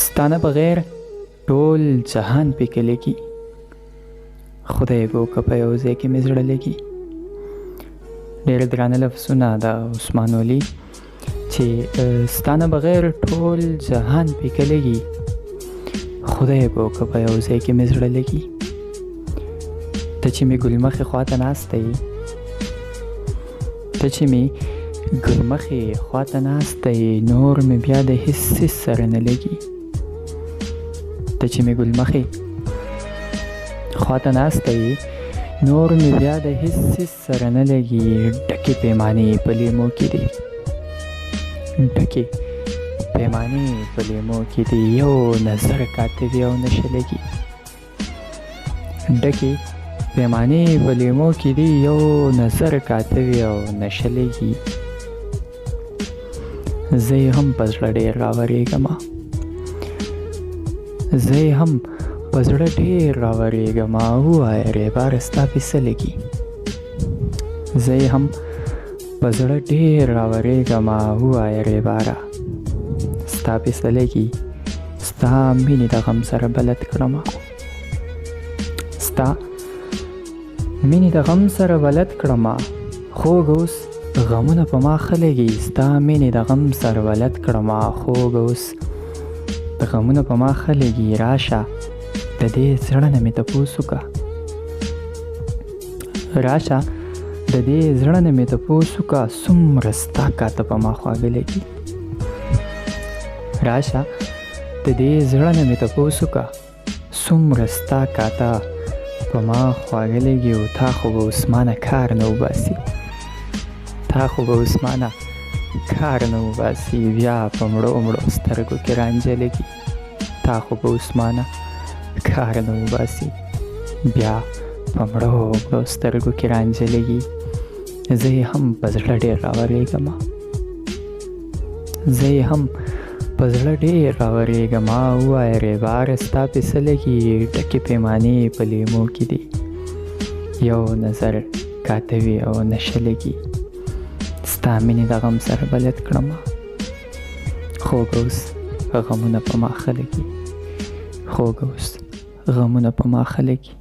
ستانه بغیر ټول جهان پکې لګي، خدای به که په یو ځای کې مې زړه لګي. ډېر درانه لفظونه د عثمان ولی چې ستانه بغیر ټول جهان پکې لګي، خدای به که په یو ځای کې مې زړه لګي. ته چې مې ګلمخې خواته ناسته یې، ته چې مې ګلمخې خواته ناسته یې، نور مې بیا د هېڅ څیز سره نه لګي. ته چې مې ګلمخې خواته ناسته یې، نور مې بیا د هېڅ څیز سره نه لګي. ډکې پیمانې په لیمو کې دي، ډکې پیمانې په لیمو کې دي، یو نظر کاته وي او نشه لګي. ډکې پیمانې په لیمو کې دي، یو نظر کاته وي او نشه لګي. زه یې هم په زړه ډېر راورېږمه، زه یې هم په زړه ډېر راورېږمه، ووایه ریباره ستا پې څه لګي. زه یې هم په زړه ډېر راورېږمه، ووایه ریباره ستا پې څه لګي. ستا مینې د غم سره بلد کړمه، ستا مینې د غم سره بلد کړمه، خوږ اوس غمونه په ما ښه لګي. ستا مینې د غم سره بلد کړمه، خوږ اوس غمونه په ما ښه لګي. راشه د دې زړه نه مې تپوس وکړه، راشه د دې زړه نه مې تپوس وکړه، څومره ستا کاته په ما خواږه لګي. راشه د دې زړه نه مې تپوس وکړه، څومره ستا کاته په ما خواږه لګي. او تا خو به عثمانه کار نه وباسي، تا خو به عثمانه کار نه وباسي، بیا په مړو مړو سترګو کې رانجه لګي. تا خو به عثمانه کار نه وباسي، بیا په مړو مړو سترګو کې رانجه لګي. زه یې هم په زړه ډېر راورېږمه، زه یې هم په زړه ډېر راورېږمه، ووایه ریباره ستا پې څه لګي. ډکې پیمانې په لیمو کې دي، یو نظر کاته وي او نشه لګي. ستا مینې د غم سره بلد کړمه، خوږ اوس غمونه په ما ښه لګي، خوږ اوس غمونه په ما ښه لګي.